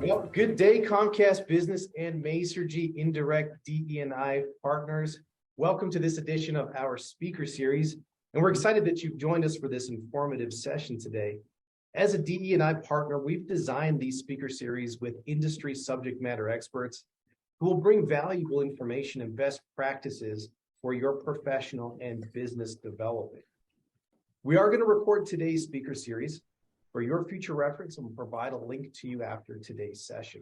Well, good day, Comcast Business and Masergy Indirect DE&I partners. Welcome to this edition of our speaker series, and we're excited that you've joined us for this informative session today. As a DE&I partner, we've designed these speaker series with industry subject matter experts who will bring valuable information and best practices for your professional and business development. We are going to record today's speaker series for your future reference, and we'll provide a link to you after today's session.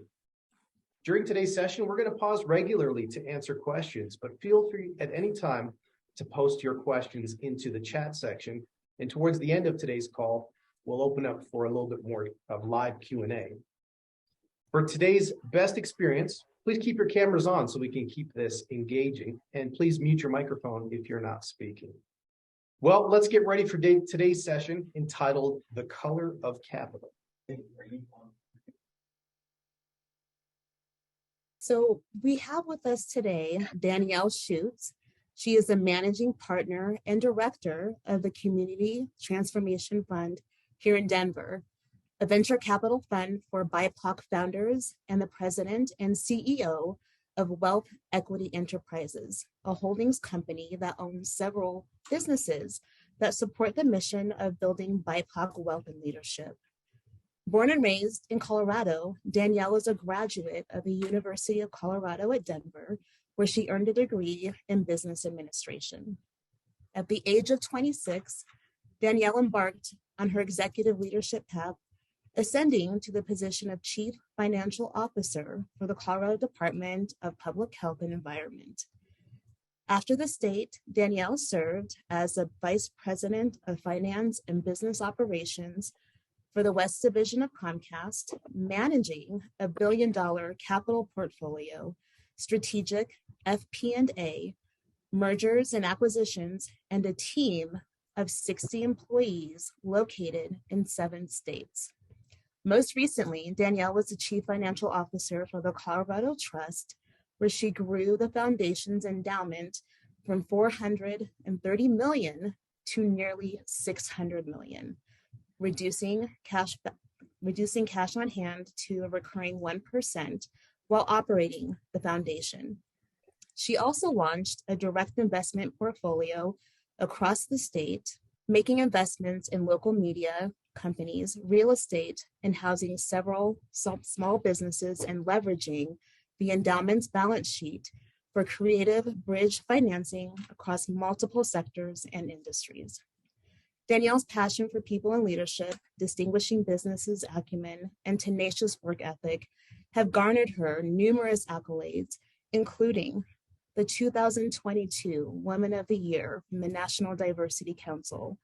During today's session, we're going to pause regularly to answer questions, but feel free at any time to post your questions into the chat section. And towards the end of today's call, we'll open up for a little bit more of live Q&A. For today's best experience, please keep your cameras on so we can keep this engaging, and please mute your microphone if you're not speaking. Well, let's get ready for today's session entitled The Color of Capital. So we have with us today Danielle Schutz. She is the managing partner and director of the Community Transformation Fund here in Denver, a venture capital fund for BIPOC founders, and the president and CEO of Wealth Equity Enterprises, a holdings company that owns several businesses that support the mission of building BIPOC wealth and leadership. Born and raised in Colorado, Danielle is a graduate of the University of Colorado at Denver, where she earned a degree in business administration. At the age of 26, Danielle embarked on her executive leadership path, ascending to the position of Chief Financial Officer for the Colorado Department of Public Health and Environment. After the state, Danielle served as the Vice President of Finance and Business Operations for the West Division of Comcast, managing a $1 billion capital portfolio, strategic FP&A, mergers and acquisitions, and a team of 60 employees located in 7 states. Most recently, Danielle was the Chief Financial Officer for the Colorado Trust, where she grew the foundation's endowment from $430 million to nearly $600 million, reducing cash on hand to a recurring 1% while operating the foundation. She also launched a direct investment portfolio across the state, making investments in local media companies, real estate, and housing several small businesses, and leveraging the endowment's balance sheet for creative bridge financing across multiple sectors and industries. Danielle's passion for people and leadership, distinguishing businesses' acumen, and tenacious work ethic have garnered her numerous accolades, including the 2022 Women of the Year from the National Diversity Council,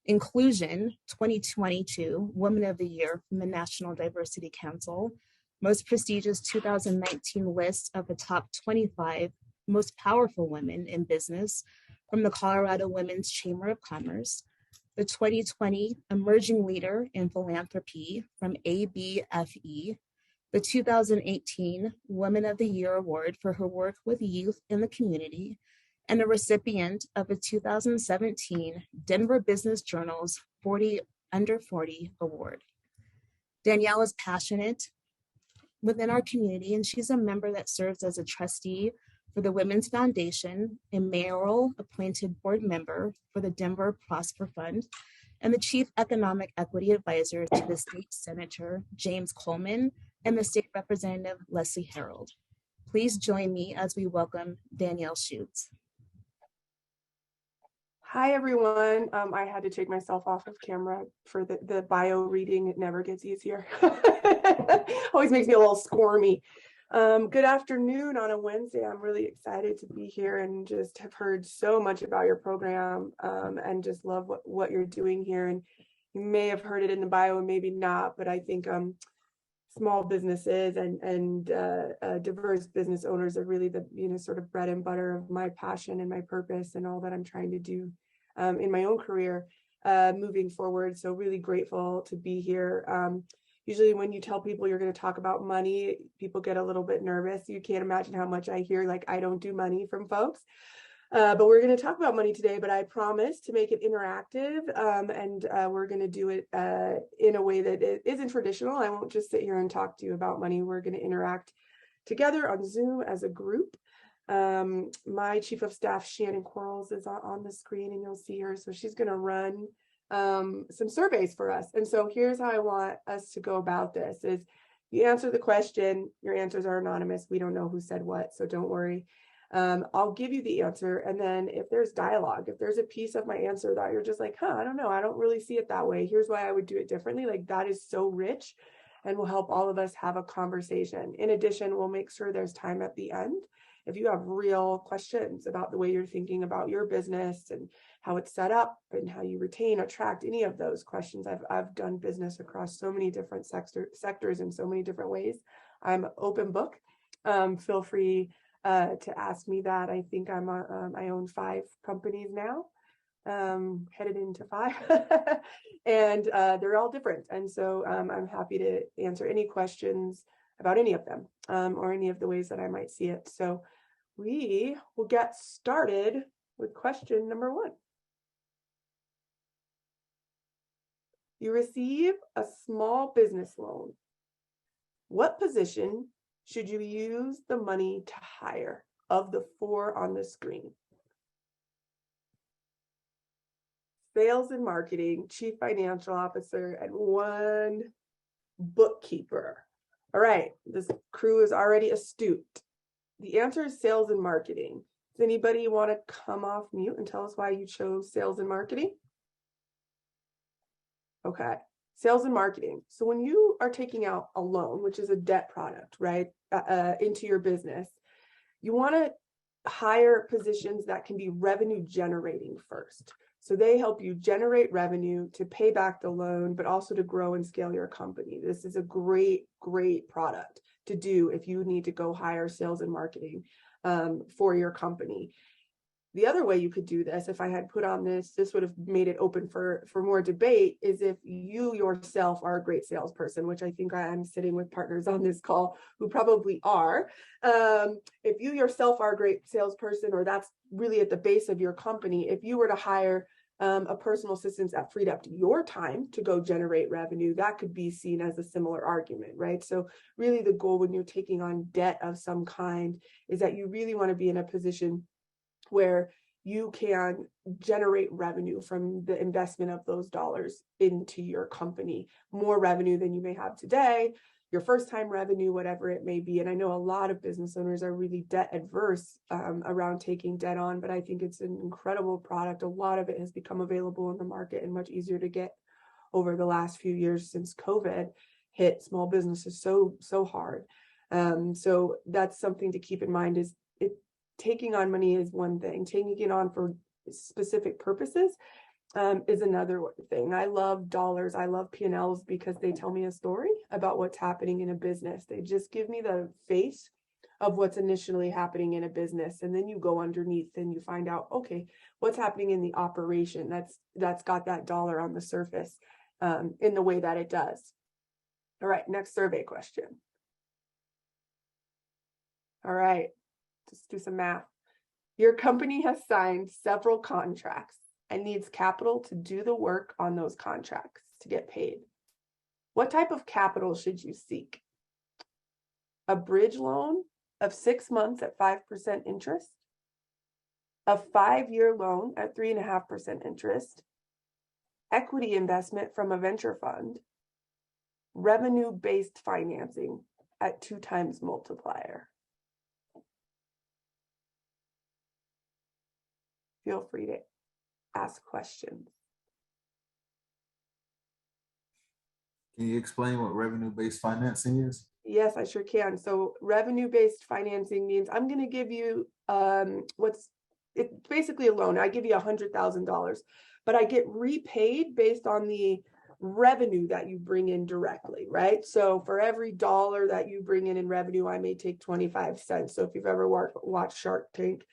Inclusion 2022 Women of the Year from the National Diversity Council, most prestigious 2019 list of the top 25 most powerful women in business from the Colorado Women's Chamber of Commerce, the 2020 Emerging Leader in Philanthropy from ABFE, the 2018 Women of the Year Award for her work with youth in the community, and a recipient of the 2017 Denver Business Journal's 40 Under 40 Award. Danielle is passionate within our community, and she's a member that serves as a trustee for the Women's Foundation, a mayoral appointed board member for the Denver Prosper Fund, and the Chief Economic Equity Advisor to the State Senator James Coleman and the State Representative Leslie Harold. Please join me as we welcome Danielle Schutz. Hi, everyone. I had to take myself off of camera for the bio reading. It never gets easier. Always makes me a little squirmy. Good afternoon on a Wednesday. I'm really excited to be here and just have heard so much about your program and just love what you're doing here. And you may have heard it in the bio and maybe not, but I think small businesses and diverse business owners are really the sort of bread and butter of my passion and my purpose and all that I'm trying to do in my own career moving forward. So really grateful to be here. Usually when you tell people you're going to talk about money, people get a little bit nervous. You can't imagine how much I hear like I don't do money from folks. But we're going to talk about money today, but I promise to make it interactive, and we're going to do it in a way that it isn't traditional. I won't just sit here and talk to you about money. We're going to interact together on Zoom as a group. My chief of staff, Shannon Quarles, is on the screen, and you'll see her. So she's going to run some surveys for us. And so here's how I want us to go about this is you answer the question, your answers are anonymous. We don't know who said what, so don't worry. I'll give you the answer. And then if there's dialogue, if there's a piece of my answer that you're just like, I don't know, I don't really see it that way. Here's why I would do it differently. Like that is so rich and will help all of us have a conversation. In addition, we'll make sure there's time at the end. If you have real questions about the way you're thinking about your business and how it's set up and how you retain, attract any of those questions. I've done business across so many different sectors in so many different ways. I'm an open book. Feel free to ask me that. I think I own 5 companies now, headed into 5, and they're all different. And so I'm happy to answer any questions about any of them, or any of the ways that I might see it. So we will get started with question number 1. You receive a small business loan. What position should you use the money to hire of the 4 on the screen? Sales and marketing, chief financial officer, and 1 bookkeeper. All right, this crew is already astute. The answer is sales and marketing. Does anybody want to come off mute and tell us why you chose sales and marketing? Okay, sales and marketing. So when you are taking out a loan, which is a debt product, right, into your business, you want to hire positions that can be revenue generating first. So they help you generate revenue to pay back the loan, but also to grow and scale your company. This is a great, great product to do if you need to go hire sales and marketing for your company. The other way you could do this, if I had put on this would have made it open for more debate, is if you yourself are a great salesperson, which I think I'm sitting with partners on this call who probably are. If you yourself are a great salesperson, or that's really at the base of your company, if you were to hire a personal assistant that freed up your time to go generate revenue, that could be seen as a similar argument, right? So really the goal when you're taking on debt of some kind is that you really want to be in a position where you can generate revenue from the investment of those dollars into your company, more revenue than you may have today, your first time revenue, whatever it may be. And I know a lot of business owners are really debt adverse around taking debt on, but I think it's an incredible product. A lot of it has become available in the market and much easier to get over the last few years since COVID hit small businesses so hard. So that's something to keep in mind is taking on money is one thing. Taking it on for specific purposes is another thing. I love dollars. I love P&Ls because they tell me a story about what's happening in a business. They just give me the face of what's initially happening in a business. And then you go underneath and you find out, okay, what's happening in the operation that's got that dollar on the surface in the way that it does. All right, next survey question. All right. Just do some math. Your company has signed several contracts and needs capital to do the work on those contracts to get paid. What type of capital should you seek? A bridge loan of 6 months at 5% interest, a 5-year loan at 3.5% interest, equity investment from a venture fund, revenue-based financing at 2 times multiplier. Feel free to ask questions. Can you explain what revenue-based financing is? Yes, I sure can. So revenue-based financing means I'm going to give you it's basically a loan. I give you $100,000, but I get repaid based on the revenue that you bring in directly, right? So for every dollar that you bring in revenue, I may take 25 cents. So if you've ever watched Shark Tank,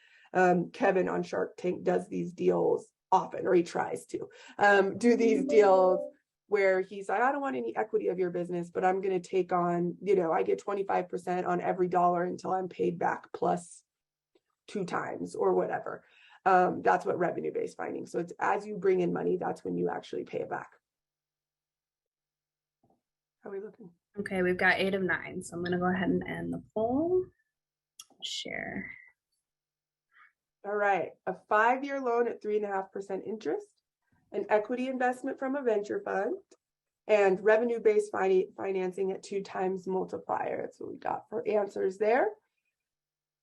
Kevin on Shark Tank does these deals often, or he tries to do these deals where he's like, I don't want any equity of your business, but I'm going to take on, I get 25% on every dollar until I'm paid back plus 2 times or whatever. That's what revenue-based financing. So it's as you bring in money, that's when you actually pay it back. How are we looking? Okay, we've got 8 of 9. So I'm going to go ahead and end the poll. Share. All right, a 5-year loan at 3.5% interest, an equity investment from a venture fund, and revenue-based financing at 2 times multiplier. That's what we got for answers there.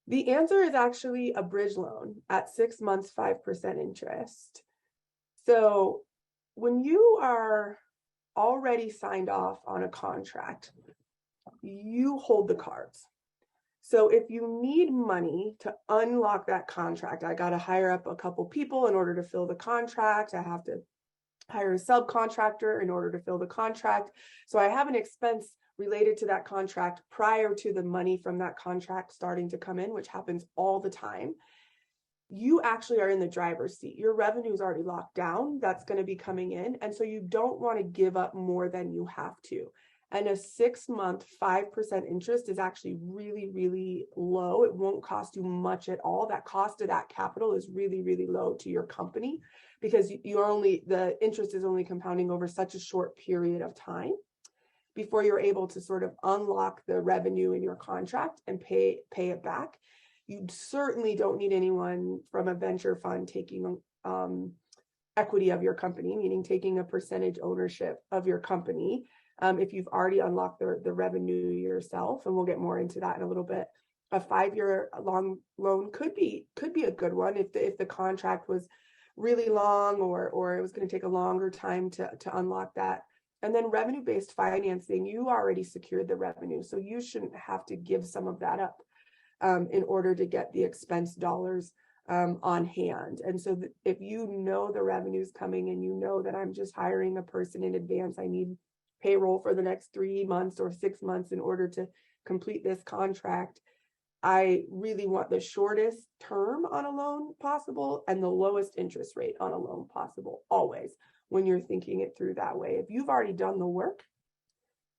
The answer is actually a bridge loan at 6 months, 5% interest. So when you are already signed off on a contract, you hold the cards. So if you need money to unlock that contract, I got to hire up a couple people in order to fill the contract. I have to hire a subcontractor in order to fill the contract. So I have an expense related to that contract prior to the money from that contract starting to come in, which happens all the time. You actually are in the driver's seat. Your revenue is already locked down. That's going to be coming in. And so you don't want to give up more than you have to. And a 6-month, 5% interest is actually really, really low. It won't cost you much at all. That cost of that capital is really, really low to your company because the interest is only compounding over such a short period of time before you're able to sort of unlock the revenue in your contract and pay it back. You certainly don't need anyone from a venture fund taking equity of your company, meaning taking a percentage ownership of your company. If you've already unlocked the revenue yourself, and we'll get more into that in a little bit. A 5-year long loan could be a good one if the contract was really long or it was going to take a longer time to unlock that. And then revenue-based financing, you already secured the revenue, so you shouldn't have to give some of that up in order to get the expense dollars on hand. And so if you know the revenue's coming and you know that I'm just hiring a person in advance, I need payroll for the next 3 months or 6 months in order to complete this contract, I really want the shortest term on a loan possible and the lowest interest rate on a loan possible, always, when you're thinking it through that way. If you've already done the work,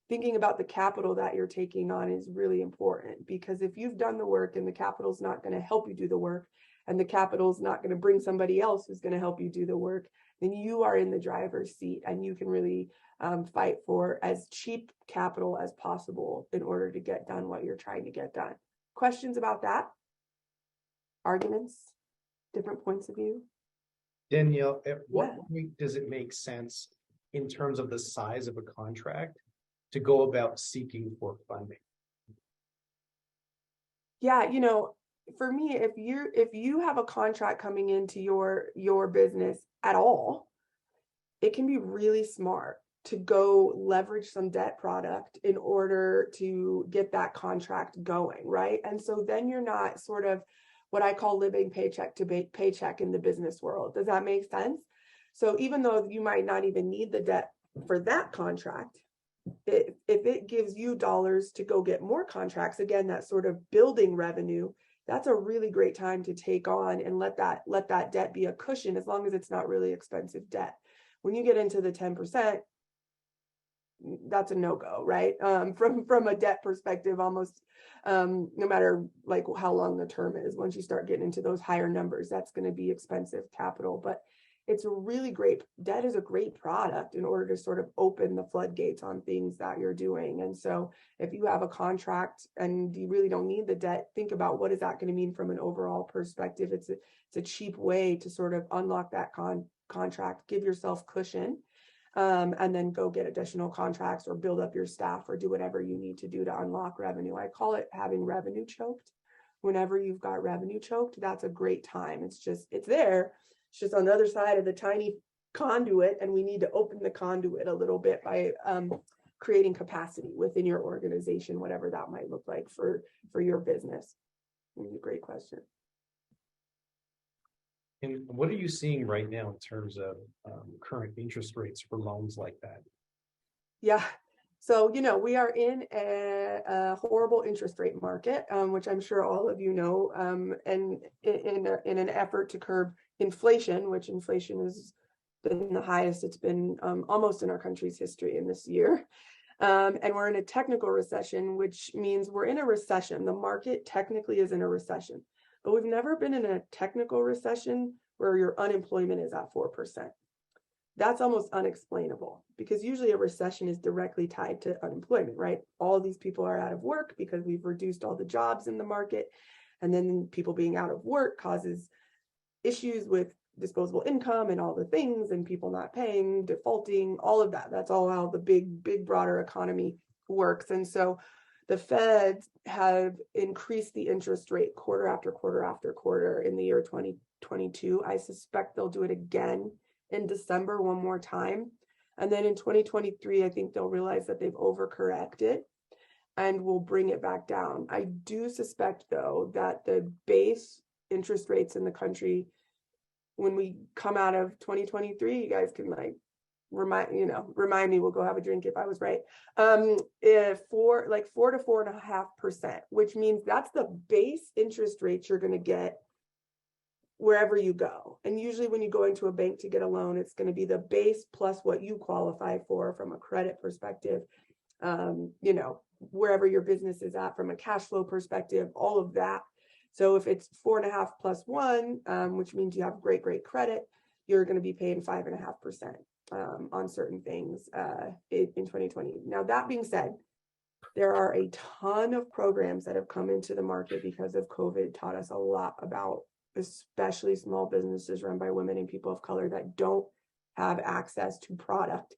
thinking about the capital that you're taking on is really important, because if you've done the work and the capital's not going to help you do the work, and the capital's not going to bring somebody else who's going to help you do the work, then you are in the driver's seat and you can really fight for as cheap capital as possible in order to get done what you're trying to get done. Questions about that? Arguments? Different points of view? Danielle, at what point does it make sense in terms of the size of a contract to go about seeking for funding? Yeah, for me, if you have a contract coming into your business at all, it can be really smart to go leverage some debt product in order to get that contract going, right? And so then you're not sort of what I call living paycheck to paycheck in the business world. Does that make sense? So even though you might not even need the debt for that contract, if it gives you dollars to go get more contracts, again, that sort of building revenue, that's a really great time to take on and let that debt be a cushion, as long as it's not really expensive debt. When you get into the 10%, that's a no-go, right? From a debt perspective, almost no matter like how long the term is, once you start getting into those higher numbers, that's going to be expensive capital. But it's a really great, debt is a great product in order to sort of open the floodgates on things that you're doing. And so if you have a contract and you really don't need the debt, think about what is that going to mean from an overall perspective. It's a cheap way to sort of unlock that contract, give yourself cushion, and then go get additional contracts or build up your staff or do whatever you need to do to unlock revenue. I call it having revenue choked. Whenever you've got revenue choked, that's a great time. It's there. It's just on the other side of the tiny conduit, and we need to open the conduit a little bit by creating capacity within your organization, whatever that might look like for your business. Great question. And what are you seeing right now in terms of current interest rates for loans like that? Yeah. So, we are in a horrible interest rate market, which I'm sure all of you know, and in an effort to curb inflation, which inflation has been the highest it's been almost in our country's history in this year. And we're in a technical recession, which means we're in a recession. The market technically is in a recession. but we've never been in a technical recession where your unemployment is at 4%. That's almost unexplainable because usually a recession is directly tied to unemployment, right? All these people are out of work because we've reduced all the jobs in the market. And then people being out of work causes issues with disposable income and all the things, and people not paying, defaulting, all of that. That's all how the big, broader economy works. And so the Feds have increased the interest rate quarter after quarter after quarter in the year 2022. I suspect they'll do it again in December one more time. And then in 2023, I think they'll realize that they've overcorrected and will bring it back down. I do suspect, though, that the base interest rates in the country, when we come out of 2023, you guys can remind me, we'll go have a drink if I was right. If 4 to 4.5%, which means that's the base interest rate you're going to get wherever you go. And usually when you go into a bank to get a loan, it's going to be the base plus what you qualify for from a credit perspective, wherever your business is at from a cash flow perspective, all of that. So if it's 4.5 plus 1, which means you have great credit, you're going to be paying 5.5% on certain things in 2020. Now, that being said, there are a ton of programs that have come into the market because of COVID, taught us a lot about especially small businesses run by women and people of color that don't have access to product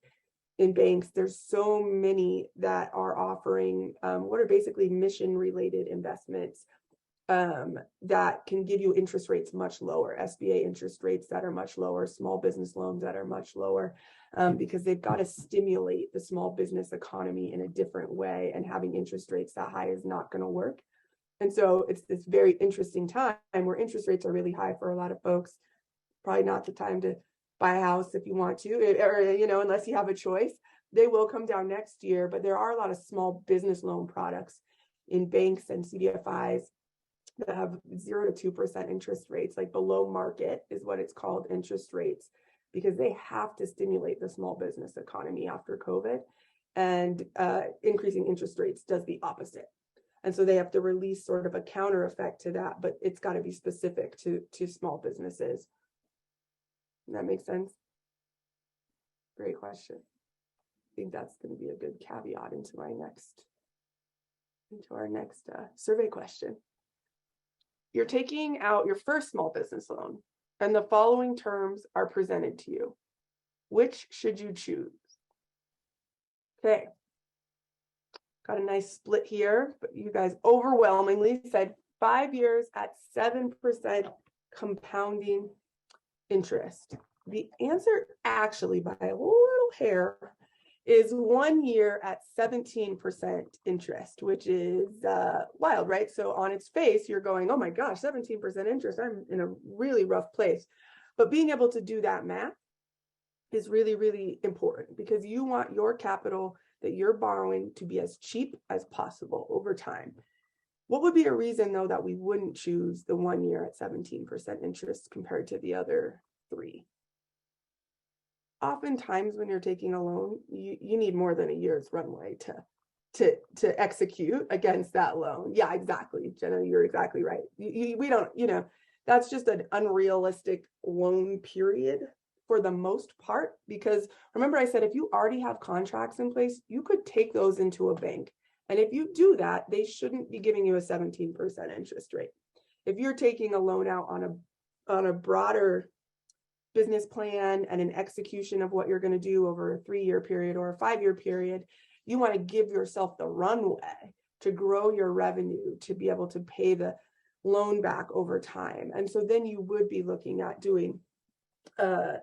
in banks. There's so many that are offering what are basically mission related investments that can give you interest rates much lower, SBA interest rates that are much lower, small business loans that are much lower, because they've got to stimulate the small business economy in a different way, and having interest rates that high is not going to work. And so it's this very interesting time where interest rates are really high for a lot of folks. Probably not the time to buy a house if you want to, or unless you have a choice. They will come down next year, but there are a lot of small business loan products in banks and CDFIs that have 0 to 2% interest rates, like below market is what it's called, interest rates, because they have to stimulate the small business economy after COVID, and increasing interest rates does the opposite. And so they have to release sort of a counter effect to that, but it's got to be specific to small businesses. Does that make sense? Great question. I think that's going to be a good caveat into our next survey question. You're taking out your first small business loan, and the following terms are presented to you. Which should you choose? Okay. Got a nice split here, but you guys overwhelmingly said 5 years at 7% compounding interest. The answer, actually, by a little hair, is 1 year at 17% interest, which is wild, right? So on its face, you're going, oh my gosh, 17% interest, I'm in a really rough place. But being able to do that math is really, really important, because you want your capital that you're borrowing to be as cheap as possible over time. What would be a reason, though, that we wouldn't choose the 1 year at 17% interest compared to the other 3? Oftentimes when you're taking a loan, you need more than a year's runway to execute against that loan. Yeah, exactly, Jenna, you're exactly right. We don't, that's just an unrealistic loan period for the most part, because remember I said, if you already have contracts in place, you could take those into a bank. And if you do that, they shouldn't be giving you a 17% interest rate. If you're taking a loan out on a broader business plan and an execution of what you're going to do over a 3-year period or a 5-year period, you want to give yourself the runway to grow your revenue to be able to pay the loan back over time. And so then you would be looking at doing a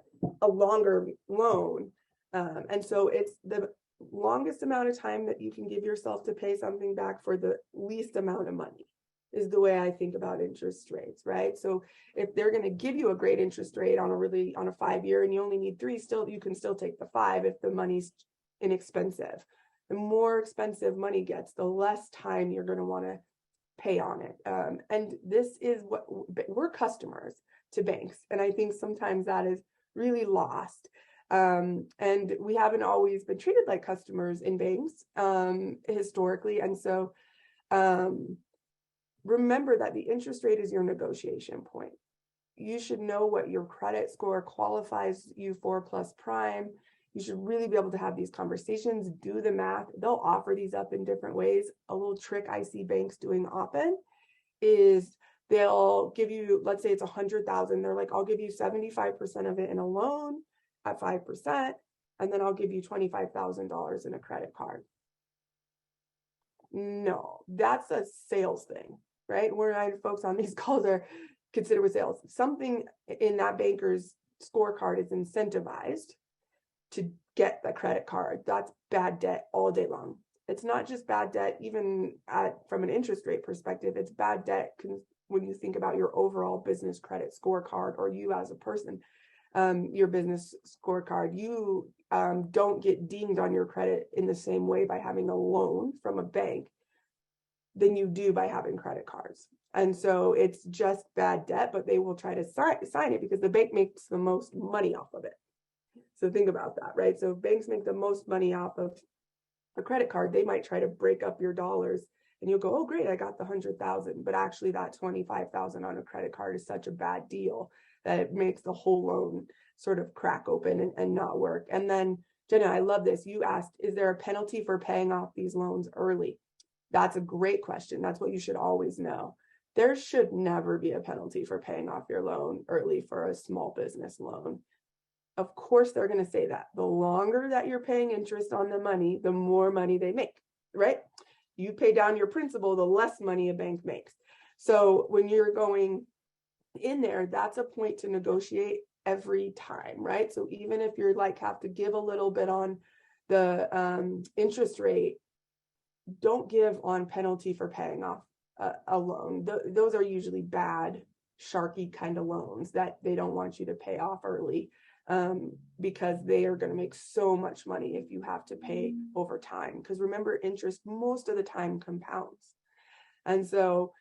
longer loan. And so it's the longest amount of time that you can give yourself to pay something back for the least amount of money is the way I think about interest rates, right? So if they're going to give you a great interest rate on a 5-year and you only need 3, you can still take the 5 if the money's inexpensive. The more expensive money gets, the less time you're going to want to pay on it. And this is what we're customers to banks. And I think sometimes that is really lost. And we haven't always been treated like customers in banks historically. And so remember that the interest rate is your negotiation point. You should know what your credit score qualifies you for plus prime. You should really be able to have these conversations, do the math. They'll offer these up in different ways. A little trick I see banks doing often is they'll give you, let's say it's 100,000. They're like, I'll give you 75% of it in a loan at 5%, and then I'll give you $25,000 in a credit card. No, that's a sales thing, right? Where I folks on these calls are considered with sales. Something in that banker's scorecard is incentivized to get the credit card. That's bad debt all day long. It's not just bad debt, even from an interest rate perspective, it's bad debt when you think about your overall business credit scorecard, or you as a person, your business scorecard. You don't get dinged on your credit in the same way by having a loan from a bank than you do by having credit cards. And so it's just bad debt, but they will try to sign it because the bank makes the most money off of it. So think about that, right? So if banks make the most money off of a credit card, they might try to break up your dollars, and you'll go, oh, great, I got the 100,000. But actually that 25,000 on a credit card is such a bad deal that it makes the whole loan sort of crack open and not work. And then, Jenna, I love this. You asked, is there a penalty for paying off these loans early? That's a great question. That's what you should always know. There should never be a penalty for paying off your loan early for a small business loan. Of course, they're going to say that. The longer that you're paying interest on the money, the more money they make, right? You pay down your principal, the less money a bank makes. So when you're going in there, that's a point to negotiate every time, right? So even if you're like have to give a little bit on the interest rate, don't give on penalty for paying off a loan. Those are usually bad, sharky kind of loans that they don't want you to pay off early, because they are going to make so much money if you have to pay over time. Because remember, interest most of the time compounds. And so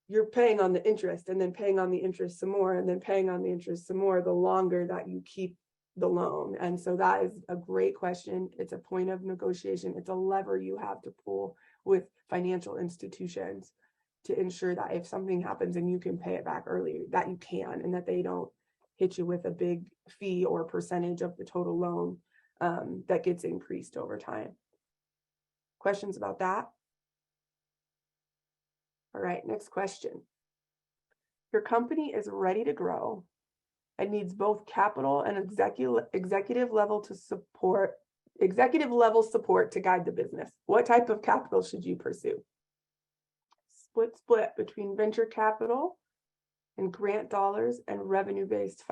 you're paying on the interest and then paying on the interest some more and then paying on the interest some more the longer that you keep the loan. And so that is a great question. It's a point of negotiation. It's a lever you have to pull with financial institutions to ensure that if something happens and you can pay it back early, that you can, and that they don't hit you with a big fee or percentage of the total loan that gets increased over time. Questions about that? All right, next question. Your company is ready to grow and needs both capital and executive level support to guide the business. What type of capital should you pursue? Split between venture capital and grant dollars and revenue-based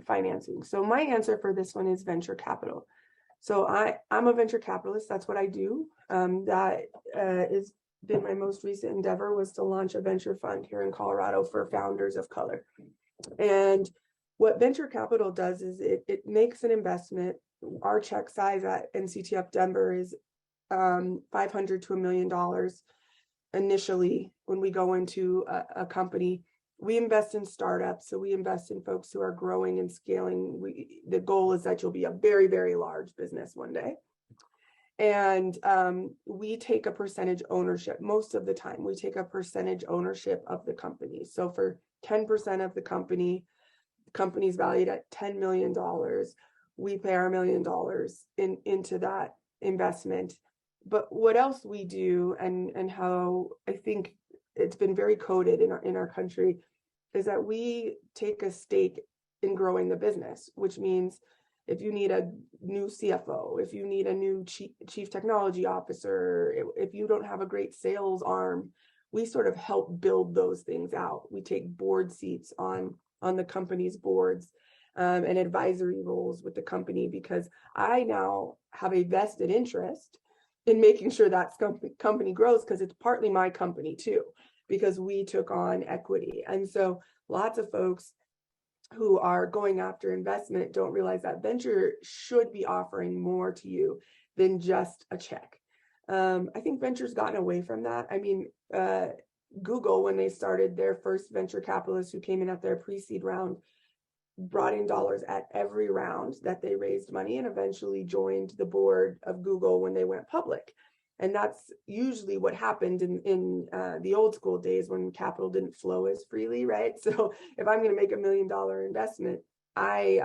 financing. So my answer for this one is venture capital. So I'm a venture capitalist. That's what I do. That is been my most recent endeavor, was to launch a venture fund here in Colorado for founders of color. And what venture capital does is it makes an investment. Our check size at NCTF Denver is $500 to $1 million initially when we go into a company. We invest in startups, so we invest in folks who are growing and scaling. The goal is that you'll be a very, very large business one day. And we take a percentage ownership. Most of the time, we take a percentage ownership of the company. So for 10% of the company's valued at $10 million, we pay our $1 million into that investment. But what else we do, and how I think it's been very coded in our country, is that we take a stake in growing the business, which means if you need a new CFO, if you need a new chief technology officer, if you don't have a great sales arm, we sort of help build those things out. We take board seats on the company's boards and advisory roles with the company, because I now have a vested interest in making sure that company grows, because it's partly my company too, because we took on equity. And so lots of folks who are going after investment don't realize that venture should be offering more to you than just a check. I think venture's gotten away from that. I mean, Google, when they started, their first venture capitalists who came in at their pre-seed round brought in dollars at every round that they raised money, and eventually joined the board of Google when they went public. And that's usually what happened in the old school days when capital didn't flow as freely, right? So if I'm going to make $1 million investment, I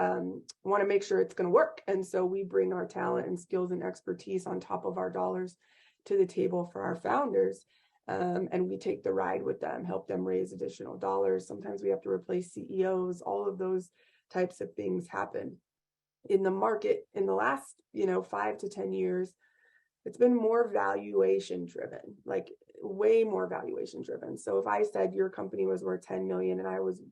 want to make sure it's going to work. And so we bring our talent and skills and expertise on top of our dollars to the table for our founders. And we take the ride with them, help them raise additional dollars. Sometimes we have to replace CEOs. All of those types of things happen in the market in the last, 5 to 10 years. It's been more valuation driven, like way more valuation driven. So if I said your company was worth 10 million and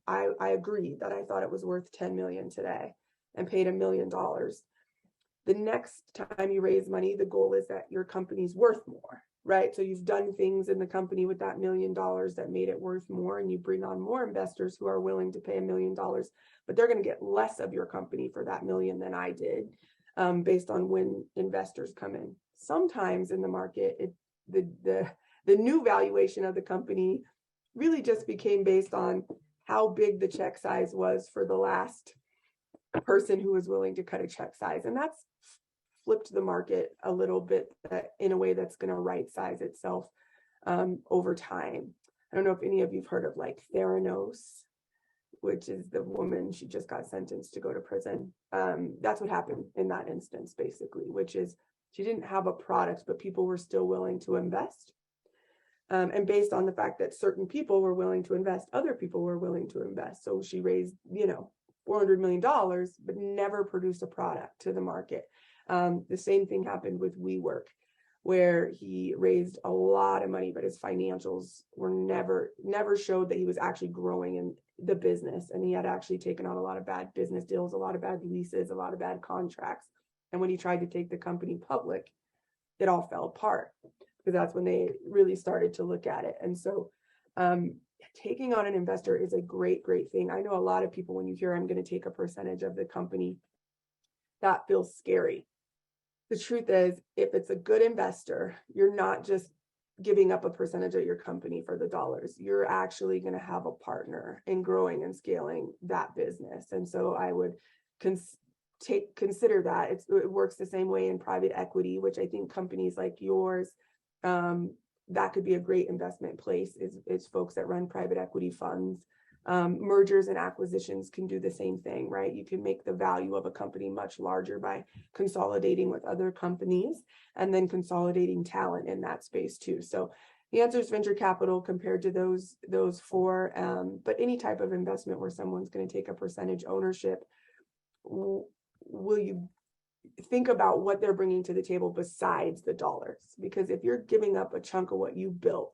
I agreed that I thought it was worth 10 million today and paid $1 million, the next time you raise money, the goal is that your company's worth more, right? So you've done things in the company with that $1 million that made it worth more, and you bring on more investors who are willing to pay $1 million, but they're going to get less of your company for that million than I did, based on when investors come in. Sometimes in the market, the new valuation of the company really just became based on how big the check size was for the last person who was willing to cut a check size. And that's flipped the market a little bit in a way that's going to right size itself over time. I don't know if any of you've heard of like Theranos, which is the woman, she just got sentenced to go to prison. That's what happened in that instance, basically, which is she didn't have a product, but people were still willing to invest. And based on the fact that certain people were willing to invest, other people were willing to invest. So she raised, $400 million, but never produced a product to the market. The same thing happened with WeWork, where he raised a lot of money, but his financials were never showed that he was actually growing in the business. And he had actually taken on a lot of bad business deals, a lot of bad leases, a lot of bad contracts. And when he tried to take the company public, it all fell apart, because that's when they really started to look at it. And so taking on an investor is a great, great thing. I know a lot of people, when you hear I'm going to take a percentage of the company, that feels scary. The truth is, if it's a good investor, you're not just giving up a percentage of your company for the dollars. You're actually going to have a partner in growing and scaling that business. And so I would consider that. It works the same way in private equity, which I think companies like yours, that could be a great investment place, is folks that run private equity funds. Mergers and acquisitions can do the same thing, right? You can make the value of a company much larger by consolidating with other companies and then consolidating talent in that space too. So the answer is venture capital compared to those four, but any type of investment where someone's going to take a percentage ownership, will you think about what they're bringing to the table besides the dollars? Because if you're giving up a chunk of what you built,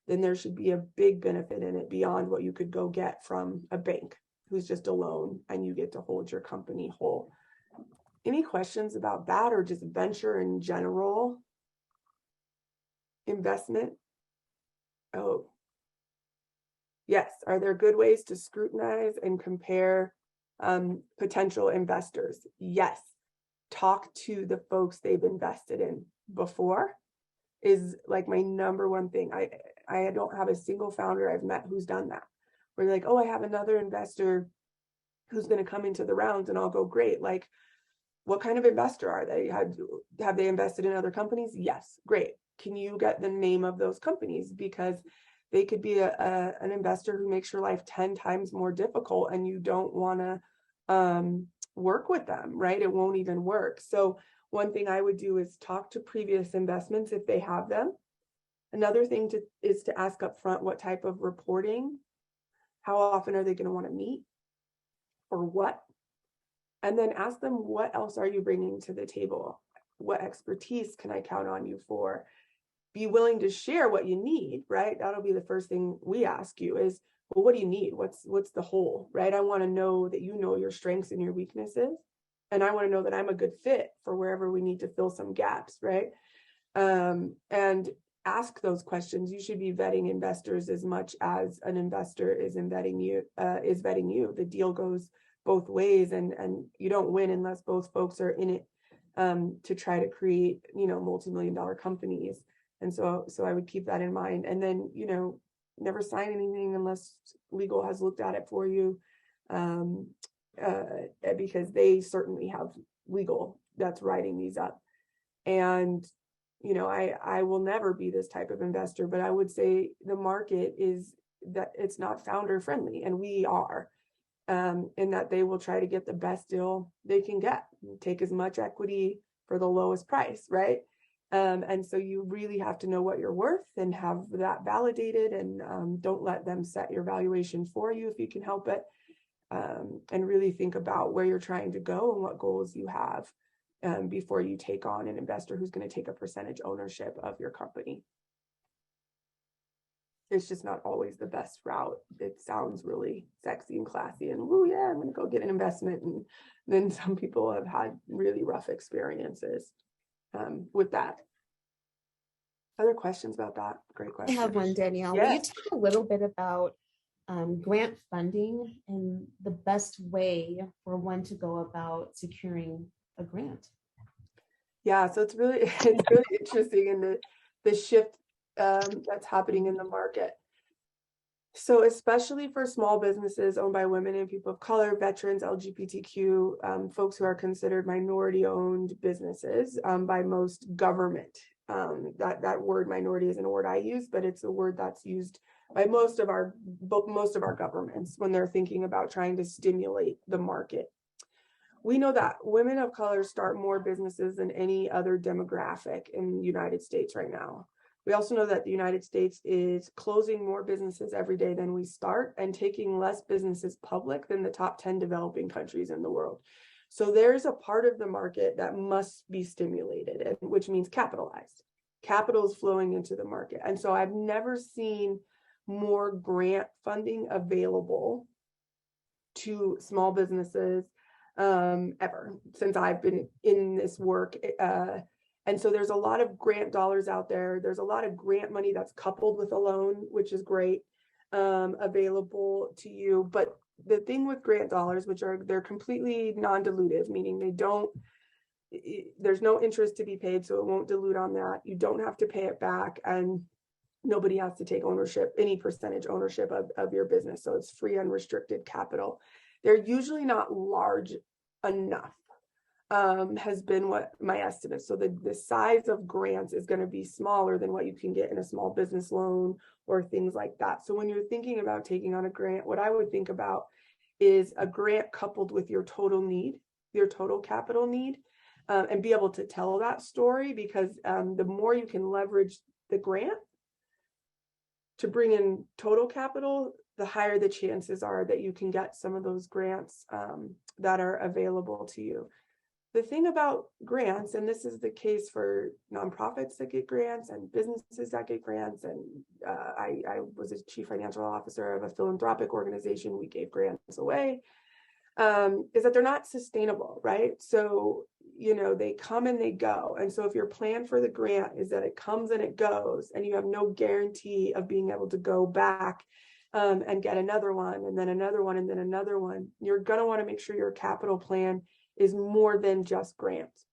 then there should be a big benefit in it beyond what you could go get from a bank who's just a loan, and you get to hold your company whole. Any questions about that, or just venture in general? Investment? Oh, yes. Are there good ways to scrutinize and compare potential investors? Yes. Talk to the folks they've invested in before is like my number one thing. I don't have a single founder I've met who's done that. Where they're like, oh, I have another investor who's going to come into the rounds, and I'll go, great. Like, what kind of investor are they? Have they invested in other companies? Yes. Great. Can you get the name of those companies? Because they could be an investor who makes your life 10 times more difficult, and you don't want to work with them, right? It won't even work. So one thing I would do is talk to previous investments if they have them. Another thing is to ask up front what type of reporting, how often are they going to want to meet, or what? And then ask them, what else are you bringing to the table? What expertise can I count on you for? Be willing to share what you need, right? That'll be the first thing we ask you is, well, what do you need? What's the whole, right? I want to know that you know your strengths and your weaknesses. And I want to know that I'm a good fit for wherever we need to fill some gaps, right? And ask those questions. You should be vetting investors as much as an investor is vetting you. The deal goes both ways, and you don't win unless both folks are in it to try to create, multi-million-dollar companies. And so I would keep that in mind. And then, never sign anything unless legal has looked at it for you, because they certainly have legal that's writing these up. And I will never be this type of investor, but I would say the market is that it's not founder friendly, and we are, in that they will try to get the best deal they can get, take as much equity for the lowest price, right? And so you really have to know what you're worth and have that validated, and don't let them set your valuation for you if you can help it. And really think about where you're trying to go and what goals you have, before you take on an investor who's going to take a percentage ownership of your company. It's just not always the best route. It sounds really sexy and classy and, oh yeah, I'm going to go get an investment. And then some people have had really rough experiences with that. Other questions about that? Great I question. have one, Danielle. Will you talk a little bit about grant funding and the best way for one to go about securing a grant? Yeah, so it's really interesting in the shift that's happening in the market. So especially for small businesses owned by women and people of color, veterans, LGBTQ, folks who are considered minority-owned businesses by most government. That word minority isn't a word I use, but it's a word that's used by most of our governments when they're thinking about trying to stimulate the market. We know that women of color start more businesses than any other demographic in the United States right now. We also know that the United States is closing more businesses every day than we start, and taking less businesses public than the top 10 developing countries in the world. So there's a part of the market that must be stimulated, and which means capitalized. Capital is flowing into the market. And so I've never seen more grant funding available to small businesses ever since I've been in this work. And so there's a lot of grant dollars out there. There's a lot of grant money that's coupled with a loan, which is great, available to you. But the thing with grant dollars, they're completely non-dilutive, meaning there's no interest to be paid, so it won't dilute on that. You don't have to pay it back, and nobody has to take any percentage ownership of your business. So it's free, unrestricted capital. They're usually not large enough. Has been what my estimate. So the size of grants is going to be smaller than what you can get in a small business loan or things like that. So when you're thinking about taking on a grant, what I would think about is a grant coupled with your total capital need, and be able to tell that story, because the more you can leverage the grant to bring in total capital, the higher the chances are that you can get some of those grants that are available to you. The thing about grants, and this is the case for nonprofits that get grants and businesses that get grants, and I was a chief financial officer of a philanthropic organization, we gave grants away, is that they're not sustainable, right? So, they come and they go. And so if your plan for the grant is that it comes and it goes, and you have no guarantee of being able to go back and get another one, and then another one, and then another one, you're going to want to make sure your capital plan is more than just grants.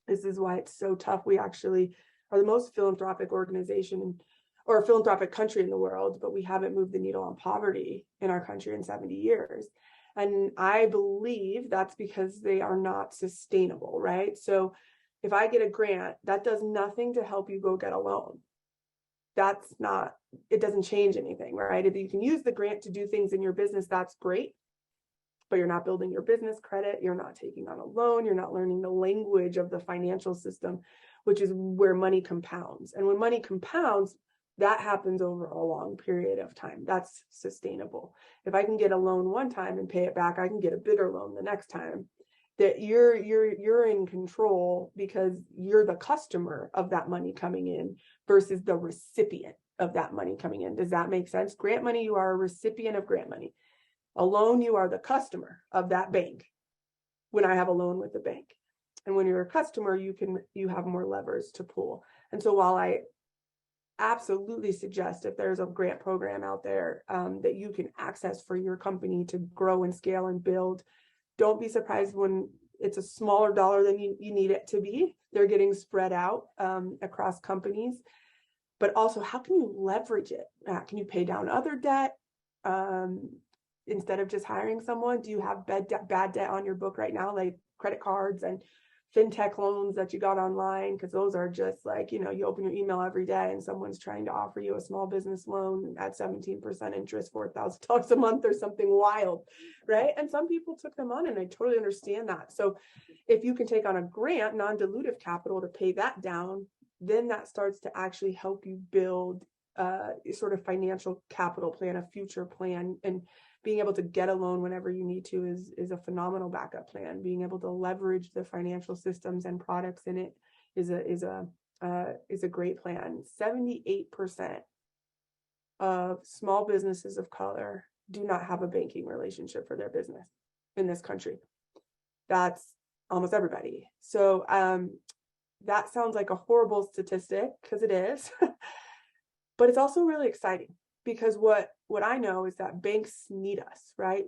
This is why it's so tough. We actually are the most philanthropic organization or philanthropic country in the world, but we haven't moved the needle on poverty in our country in 70 years. And I believe that's because they are not sustainable, right? So if I get a grant, that does nothing to help you go get a loan. It doesn't change anything, right? If you can use the grant to do things in your business, that's great. But you're not building your business credit, you're not taking on a loan, you're not learning the language of the financial system, which is where money compounds. And when money compounds, that happens over a long period of time. That's sustainable. If I can get a loan one time and pay it back, I can get a bigger loan the next time. That you're in control, because you're the customer of that money coming in versus the recipient of that money coming in. Does that make sense? Grant money, you are a recipient of grant money. A loan, you are the customer of that bank when I have a loan with the bank. And when you're a customer, you have more levers to pull. And so while I absolutely suggest, if there's a grant program out there that you can access for your company to grow and scale and build, don't be surprised when it's a smaller dollar than you need it to be. They're getting spread out across companies. But also, how can you leverage it? Can you pay down other debt? Instead of just hiring someone? Do you have bad debt on your book right now, like credit cards and fintech loans that you got online, because those are just like, you open your email every day and someone's trying to offer you a small business loan at 17% interest, $4,000 a month or something wild, right? And some people took them on, and I totally understand that. So if you can take on a grant, non-dilutive capital, to pay that down, then that starts to actually help you build sort of financial capital plan, a future plan. And being able to get a loan whenever you need to is a phenomenal backup plan. Being able to leverage the financial systems and products in it is a great plan. 78% of small businesses of color do not have a banking relationship for their business in this country. That's almost everybody. So that sounds like a horrible statistic, because it is, but it's also really exciting, because what I know is that banks need us, right?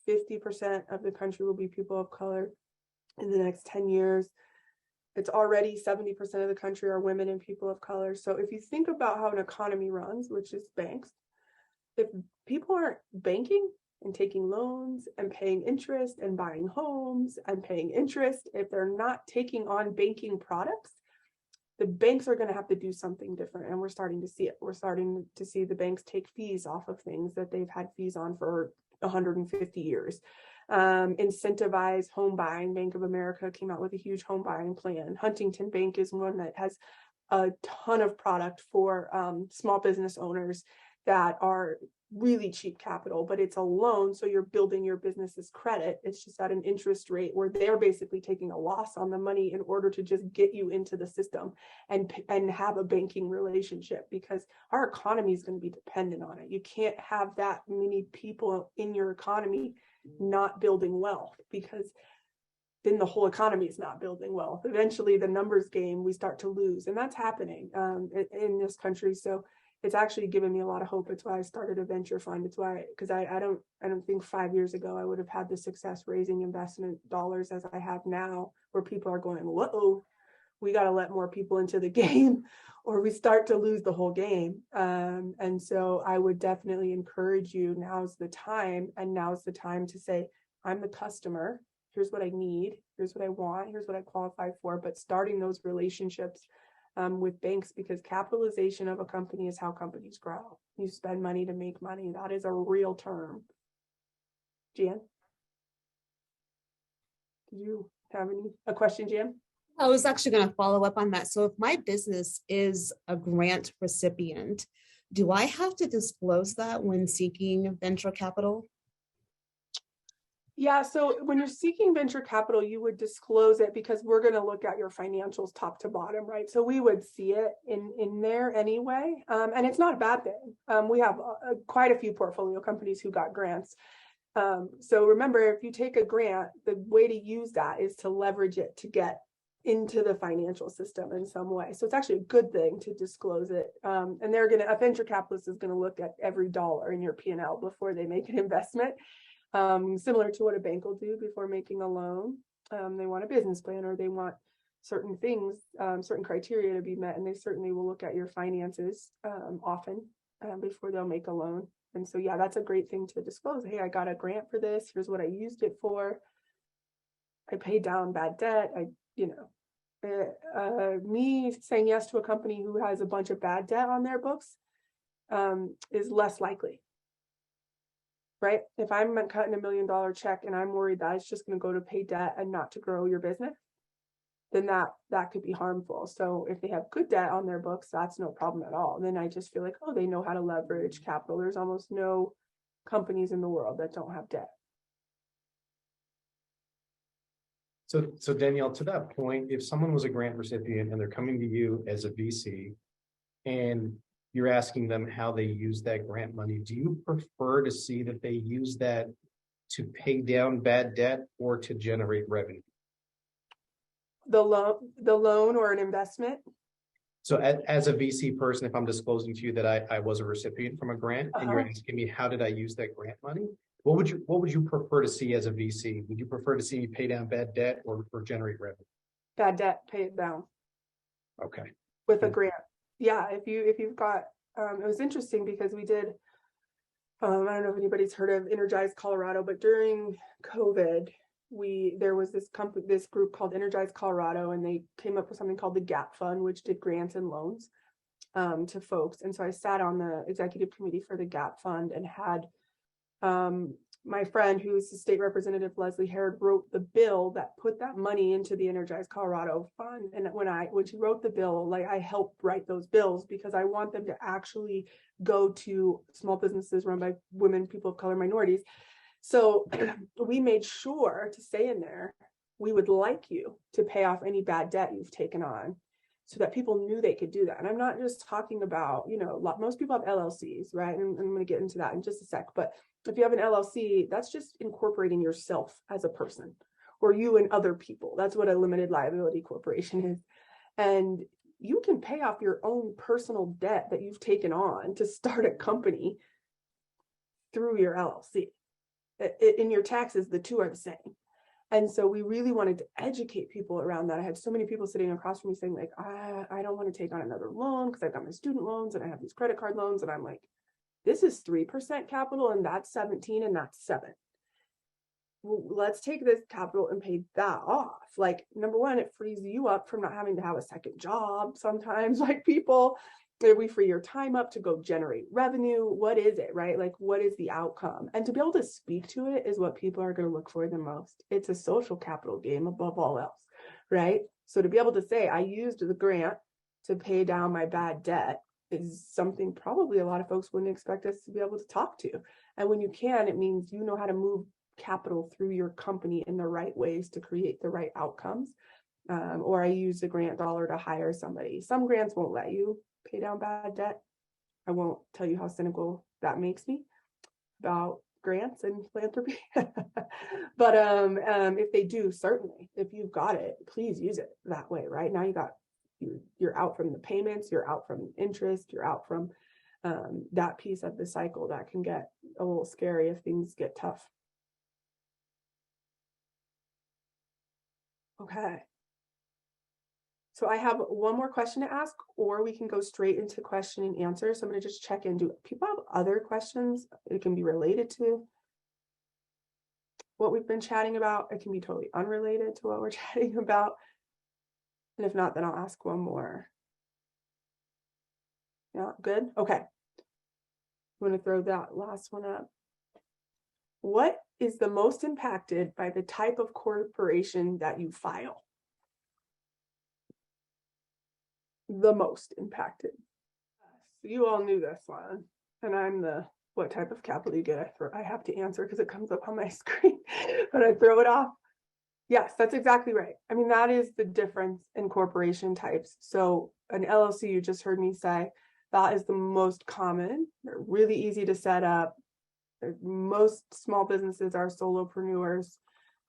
50% of the country will be people of color in the next 10 years. It's already 70% of the country are women and people of color. So if you think about how an economy runs, which is banks, if people aren't banking and taking loans and paying interest and buying homes and paying interest, if they're not taking on banking products, the banks are going to have to do something different. And we're starting to see it. We're starting to see the banks take fees off of things that they've had fees on for 150 years. Incentivize home buying. Bank of America came out with a huge home buying plan. Huntington Bank is one that has a ton of product for small business owners that are really cheap capital, but it's a loan, so you're building your business's credit. It's just at an interest rate where they're basically taking a loss on the money in order to just get you into the system and have a banking relationship, because our economy is going to be dependent on it. You can't have that many people in your economy not building wealth, because then the whole economy is not building wealth. Eventually the numbers game, we start to lose, and that's happening in this country. So it's actually given me a lot of hope. It's why I started a venture fund. It's why, because I don't think 5 years ago I would have had the success raising investment dollars as I have now, where people are going, whoa, we got to let more people into the game, or we start to lose the whole game. And so I would definitely encourage you, now's the time, and now's the time to say, I'm the customer. Here's what I need. Here's what I want. Here's what I qualify for. But starting those relationships with banks, because capitalization of a company is how companies grow. You spend money to make money. That is a real term. Jan, did you have a question, Jan? I was actually going to follow up on that. So if my business is a grant recipient, do I have to disclose that when seeking venture capital? Yeah, so when you're seeking venture capital, you would disclose it, because we're going to look at your financials top to bottom, right? So we would see it in there anyway, and it's not a bad thing. We have quite a few portfolio companies who got grants. So remember, if you take a grant, the way to use that is to leverage it to get into the financial system in some way. So it's actually a good thing to disclose it. And a venture capitalist is going to look at every dollar in your P&L before they make an investment. Similar to what a bank will do before making a loan. They want a business plan, or they want certain things, certain criteria to be met, and they certainly will look at your finances often before they'll make a loan. And so, yeah, that's a great thing to disclose. Hey, I got a grant for this. Here's what I used it for. I paid down bad debt. Me saying yes to a company who has a bunch of bad debt on their books is less likely. Right? If I'm cutting $1 million check and I'm worried that it's just going to go to pay debt and not to grow your business, then that could be harmful. So if they have good debt on their books, that's no problem at all. Then I just feel like, oh, they know how to leverage capital. There's almost no companies in the world that don't have debt. So Danielle, to that point, if someone was a grant recipient and they're coming to you as a VC and you're asking them how they use that grant money, do you prefer to see that they use that to pay down bad debt or to generate revenue? The loan or an investment? So as a VC person, if I'm disclosing to you that I was a recipient from a grant and you're asking me, how did I use that grant money? What would you prefer to see as a VC? Would you prefer to see me pay down bad debt or generate revenue? Bad debt, pay it down. Okay. With a grant. Yeah, if you've got, it was interesting because we did, I don't know if anybody's heard of Energize Colorado, but during COVID, there was this group called Energize Colorado, and they came up with something called the GAP Fund, which did grants and loans to folks. And so I sat on the executive committee for the GAP Fund and had my friend, who's the state representative, Leslie Herod, wrote the bill that put that money into the Energize Colorado Fund. And when she wrote the bill, like, I helped write those bills because I want them to actually go to small businesses run by women, people of color, minorities. So we made sure to say in there, we would like you to pay off any bad debt you've taken on, so that people knew they could do that. And I'm not just talking about, most people have LLCs, right? And I'm going to get into that in just a sec. But if you have an LLC, that's just incorporating yourself as a person, or you and other people. That's what a limited liability corporation is. And you can pay off your own personal debt that you've taken on to start a company through your LLC. In your taxes, the two are the same. And so we really wanted to educate people around that. I had so many people sitting across from me saying, like, I don't want to take on another loan because I've got my student loans and I have these credit card loans. And I'm like, this is 3% capital and that's 17 and that's 7. Well, let's take this capital and pay that off. Like, number one, it frees you up from not having to have a second job sometimes, like people. We free your time up to go generate revenue. What is it, right? Like, what is the outcome? And to be able to speak to it is what people are going to look for the most. It's a social capital game above all else, right? So to be able to say, I used the grant to pay down my bad debt is something probably a lot of folks wouldn't expect us to be able to talk to. And when you can, it means you know how to move capital through your company in the right ways to create the right outcomes. Or I use the grant dollar to hire somebody. Some grants won't let you pay down bad debt. I won't tell you how cynical that makes me about grants and philanthropy. But if they do, certainly, if you've got it, please use it that way. Right now, you're out from the payments, you're out from interest, you're out from that piece of the cycle that can get a little scary if things get tough. Okay. So I have one more question to ask, or we can go straight into question and answer. So I'm going to just check in. Do people have other questions? It can be related to what we've been chatting about. It can be totally unrelated to what we're chatting about. And if not, then I'll ask one more. Yeah, good. Okay. I'm going to throw that last one up. What is the most impacted by the type of corporation that you file? The most impacted. So you all knew this one, and I'm the what type of capital you get. I have to answer because it comes up on my screen, but I throw it off. Yes, that's exactly right. I mean, that is the difference in corporation types. So an LLC, you just heard me say, that is the most common. They're really easy to set up. Most small businesses are solopreneurs.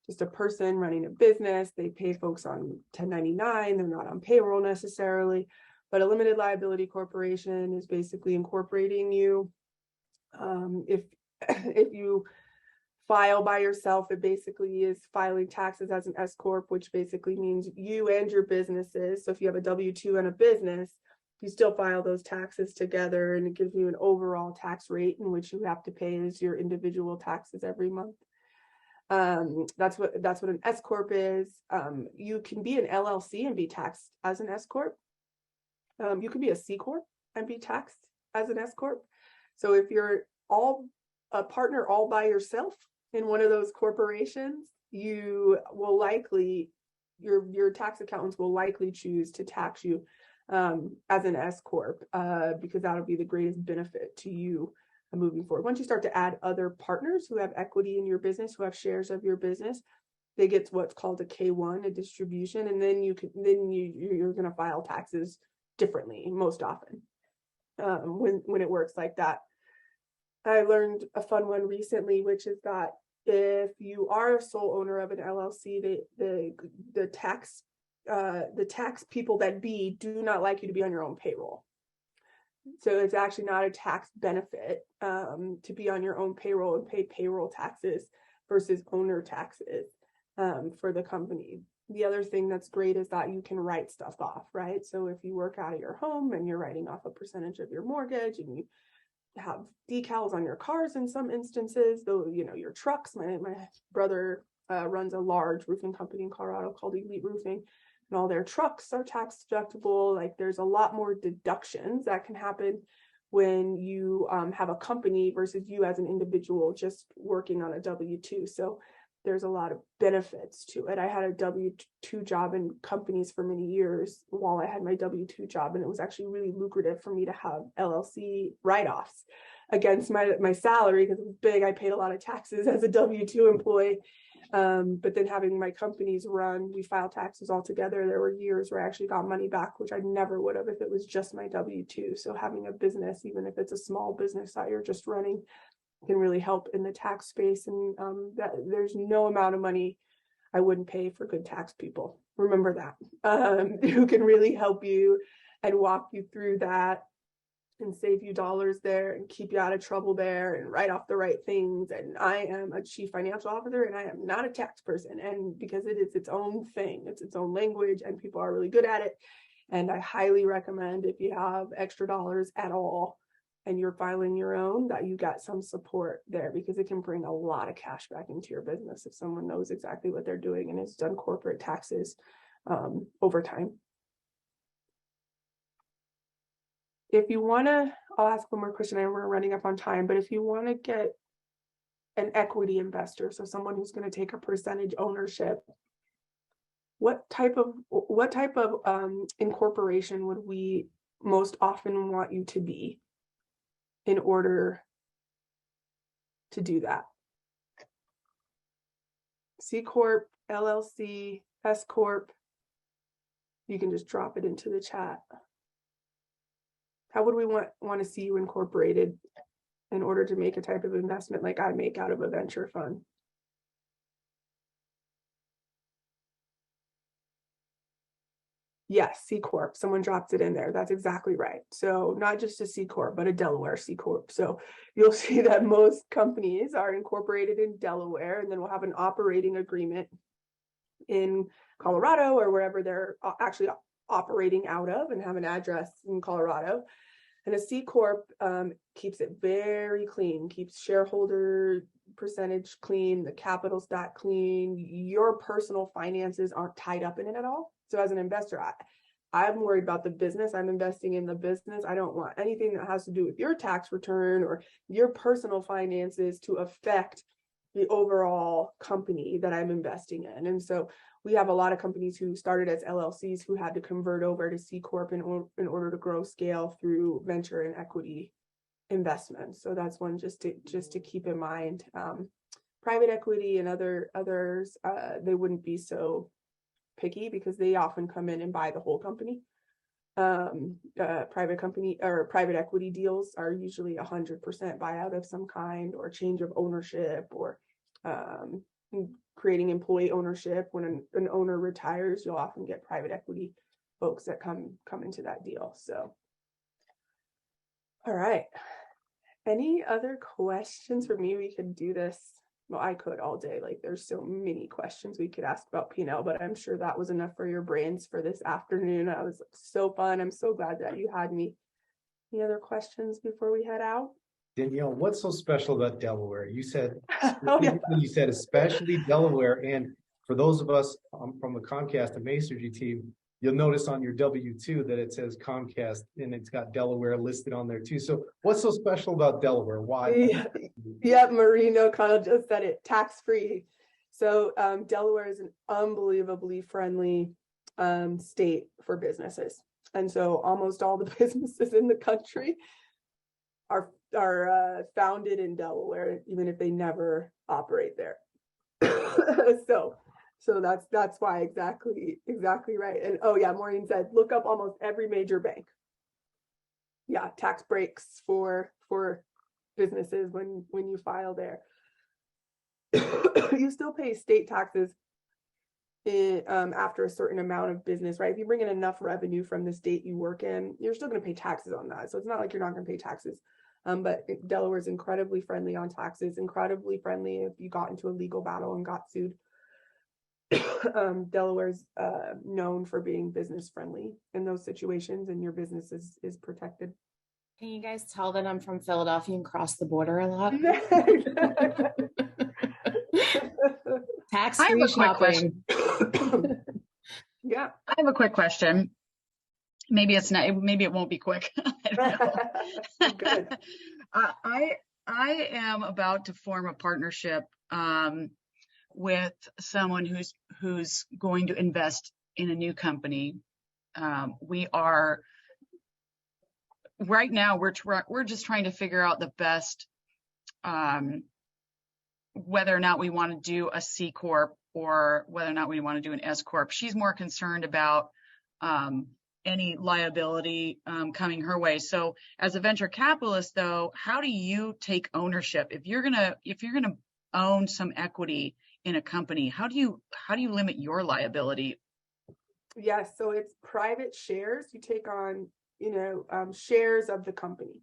Just a person running a business. They pay folks on 1099. They're not on payroll necessarily, but a limited liability corporation is basically incorporating you. If you file by yourself, it basically is filing taxes as an S corp, which basically means you and your businesses. So if you have a W-2 and a business, you still file those taxes together, and it gives you an overall tax rate in which you have to pay as your individual taxes every month. That's what an S corp is. You can be an LLC and be taxed as an S corp. You can be a C corp and be taxed as an S corp. So if you're a partner all by yourself in one of those corporations, you will likely, your tax accountants will likely choose to tax you as an S corp because that'll be the greatest benefit to you moving forward. Once you start to add other partners who have equity in your business, who have shares of your business, they get what's called a K-1, a distribution, and then you're going to file taxes differently most often when it works like that. I learned a fun one recently, which is that if you are a sole owner of an LLC, the tax people that do not like you to be on your own payroll. So it's actually not a tax benefit to be on your own payroll and pay payroll taxes versus owner taxes for the company. The other thing that's great is that you can write stuff off, right? So if you work out of your home and you're writing off a percentage of your mortgage, and you have decals on your cars in some instances, though, your trucks. My brother runs a large roofing company in Colorado called Elite Roofing, and all their trucks are tax deductible. Like there's a lot more deductions that can happen when you have a company versus you as an individual just working on a W-2. So there's a lot of benefits to it. I had a W-2 job in companies for many years while I had my W-2 job, and it was actually really lucrative for me to have LLC write-offs against my salary because it was big. I paid a lot of taxes as a W-2 employee. But then having my companies run, we file taxes all together. There were years where I actually got money back, which I never would have if it was just my W-2. So having a business, even if it's a small business that you're just running, can really help in the tax space. And that there's no amount of money I wouldn't pay for good tax people. Remember that, who can really help you and walk you through that and save you dollars there and keep you out of trouble there and write off the right things. And I am a chief financial officer and I am not a tax person. And because it is its own thing, it's its own language and people are really good at it. And I highly recommend if you have extra dollars at all and you're filing your own, that you got some support there, because it can bring a lot of cash back into your business if someone knows exactly what they're doing and has done corporate taxes over time. If you want to, I'll ask one more question. I know we're running up on time, but if you want to get an equity investor, so someone who's going to take a percentage ownership, what type of incorporation would we most often want you to be in order to do that? C Corp, LLC, S Corp. You can just drop it into the chat. How would we want to see you incorporated in order to make a type of investment like I make out of a venture fund? Yes, C Corp. Someone drops it in there. That's exactly right. So not just a C Corp, but a Delaware C Corp. So you'll see that most companies are incorporated in Delaware, and then we'll have an operating agreement in Colorado or wherever they're actually operating out of and have an address in Colorado. And a C Corp keeps it very clean, keeps shareholder percentage clean, the capital stack clean. Your personal finances aren't tied up in it at all. So as an investor, I'm worried about the business. I'm investing in the business. I don't want anything that has to do with your tax return or your personal finances to affect the overall company that I'm investing in. And so we have a lot of companies who started as LLCs who had to convert over to C Corp in order to grow scale through venture and equity investments. So that's one just to keep in mind. Private equity and others, they wouldn't be so picky because they often come in and buy the whole company. Private company or private equity deals are usually 100% buyout of some kind or change of ownership or creating employee ownership. When an owner retires, you'll often get private equity folks that come into that deal. So, all right. Any other questions for me? We could do this. Well, I could all day. Like there's so many questions we could ask about P&L, but I'm sure that was enough for your brains for this afternoon. That was so fun. I'm so glad that you had me. Any other questions before we head out? Danielle, what's so special about Delaware? You said, Oh, yeah. you said especially Delaware. And for those of us from the Comcast and Masergy team, you'll notice on your W-2 that it says Comcast and it's got Delaware listed on there too. So what's so special about Delaware? Why? Yeah, Marino O'Connell just said it, tax-free. So Delaware is an unbelievably friendly state for businesses. And so almost all the businesses in the country are founded in Delaware, even if they never operate there. So that's why exactly right. And oh yeah, Maureen said, look up almost every major bank. Yeah, tax breaks for businesses when you file there. You still pay state taxes after a certain amount of business, right? If you bring in enough revenue from the state you work in, you're still going to pay taxes on that. So it's not like you're not going to pay taxes. But Delaware is incredibly friendly on taxes, incredibly friendly if you got into a legal battle and got sued. Delaware's known for being business friendly in those situations, and your business is protected. Can you guys tell that I'm from Philadelphia and cross the border a lot? Tax I have free a quick question. shopping. Yeah. I have a quick question. Maybe it's not, maybe it won't be quick. I don't know. Good. I am about to form a partnership with someone who's going to invest in a new company. We are right now we're just trying to figure out the best whether or not we want to do a C corp or whether or not we want to do an S corp. She's more concerned about any liability coming her way. So as a venture capitalist, though, how do you take ownership if you're gonna own some equity in a company? How do you limit your liability? Yes, so it's private shares. You take on, shares of the company,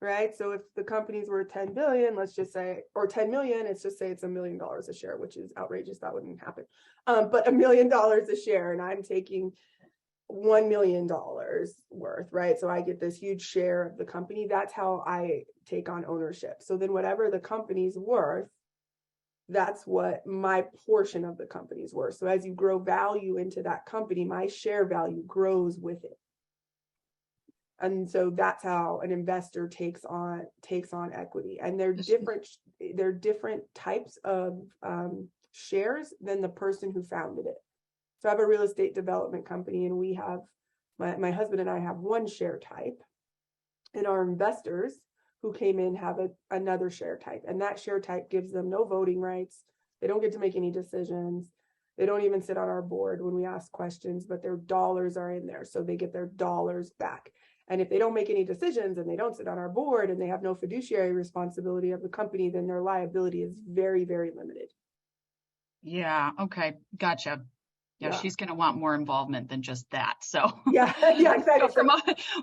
right? So if the company's worth 10 billion, let's just say, or 10 million, let's just say it's $1 million a share, which is outrageous. That wouldn't happen. But $1 million a share, and I'm taking $1 million worth, right? So I get this huge share of the company. That's how I take on ownership. So then whatever the company's worth, that's what my portion of the company's worth. So as you grow value into that company, my share value grows with it. And so that's how an investor takes on equity. And they're different types of shares than the person who founded it. So I have a real estate development company, and we have my husband and I have one share type, and our investors who came in have another share type, and that share type gives them no voting rights. They don't get to make any decisions. They don't even sit on our board when we ask questions, but their dollars are in there, so they get their dollars back. And if they don't make any decisions and they don't sit on our board and they have no fiduciary responsibility of the company, then their liability is very, very limited. Yeah. Okay. Gotcha. Yeah, she's going to want more involvement than just that. So yeah, exactly.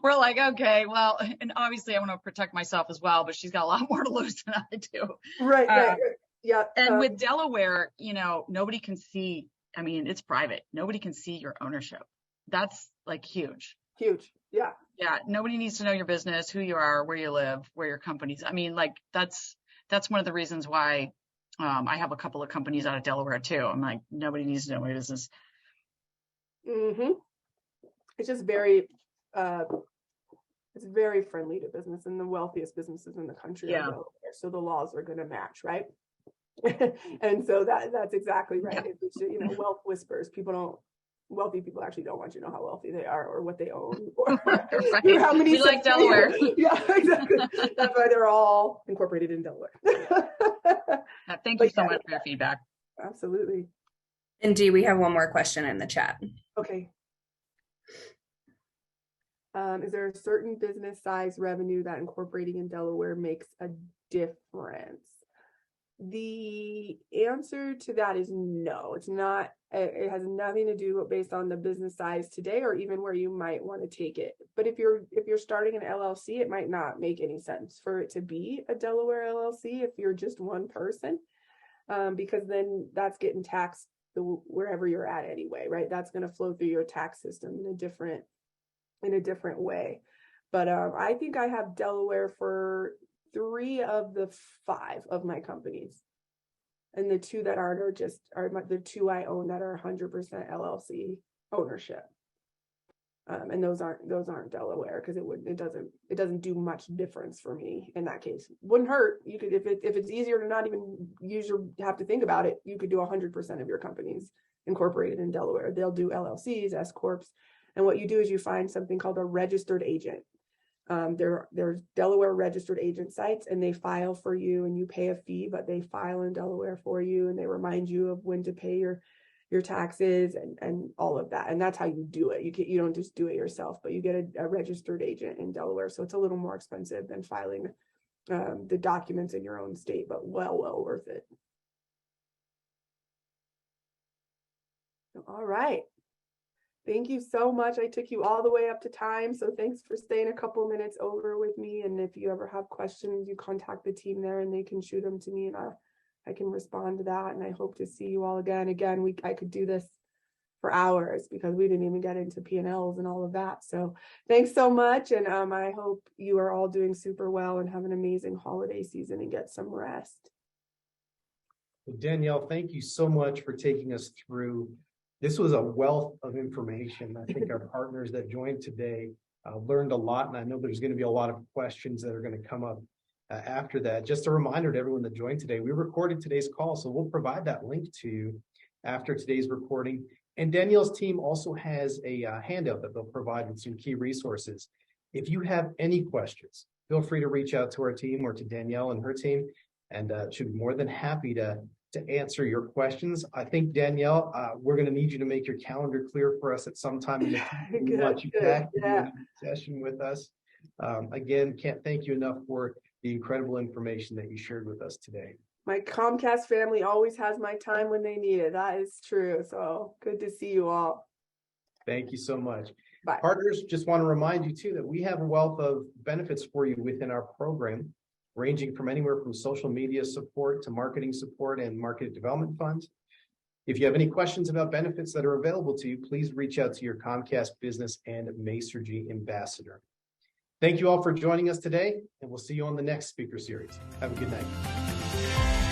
We're like, okay, well, and obviously I want to protect myself as well, but she's got a lot more to lose than I do. Right. Yeah. And with Delaware, nobody can see. I mean, it's private. Nobody can see your ownership. That's like huge. Huge. Yeah. Yeah. Nobody needs to know your business, who you are, where you live, where your company's. I mean, like that's one of the reasons why I have a couple of companies out of Delaware too. I'm like, nobody needs to know my business. Mm-hmm. It's just very, it's very friendly to business, and the wealthiest businesses in the country are Delaware, so the laws are going to match, right? And so that's exactly right. Yeah. It's, wealth whispers. Wealthy people actually don't want you to know how wealthy they are or what they own or right. How many. We like Delaware. Yeah, exactly. That's why they're all incorporated in Delaware. Thank you so much for your feedback. Absolutely. And Dee, we have one more question in the chat. Okay. Is there a certain business size revenue that incorporating in Delaware makes a difference? The answer to that is no. It's not. It has nothing to do based on the business size today or even where you might want to take it. But if you're starting an LLC, it might not make any sense for it to be a Delaware LLC if you're just one person, because then that's getting taxed wherever you're at anyway, right? That's going to flow through your tax system in a different way. But I think I have Delaware for 3 of the 5 of my companies, and the 2 that are the 2 I own that are 100% LLC ownership. And those aren't Delaware because it doesn't do much difference for me in that case. Wouldn't hurt. You could if it's easier to not even have to think about it, you could do 100% of your companies incorporated in Delaware. They'll do LLCs, S corps, and what you do is you find something called a registered agent. There's Delaware registered agent sites, and they file for you, and you pay a fee, but they file in Delaware for you, and they remind you of when to pay your taxes and all of that. And that's how you do it. You don't just do it yourself, but you get a registered agent in Delaware. So it's a little more expensive than filing the documents in your own state, but well worth it. All right. Thank you so much. I took you all the way up to time, so thanks for staying a couple minutes over with me. And if you ever have questions, you contact the team there and they can shoot them to me, and I can respond to that. And I hope to see you all again. I could do this for hours because we didn't even get into P&Ls and all of that. So thanks so much. And I hope you are all doing super well and have an amazing holiday season and get some rest. Well, Danielle, thank you so much for taking us through. This was a wealth of information. I think our partners that joined today learned a lot, and I know there's going to be a lot of questions that are going to come up after that. Just a reminder to everyone that joined today, we recorded today's call, so we'll provide that link to you after today's recording. And Danielle's team also has a handout that they'll provide with some key resources. If you have any questions, feel free to reach out to our team or to Danielle and her team, and she'll be more than happy to answer your questions. I think, Danielle, we're going to need you to make your calendar clear for us at some time in the future. We want you back to do a session with us. Again, can't thank you enough for the incredible information that you shared with us today. My Comcast family always has my time when they need it. That is true. So good to see you all. Thank you so much. Bye. Partners, just want to remind you too that we have a wealth of benefits for you within our program, ranging from anywhere from social media support to marketing support and market development funds. If you have any questions about benefits that are available to you, please reach out to your Comcast Business and Masergy ambassador. Thank you all for joining us today, and we'll see you on the next speaker series. Have a good night.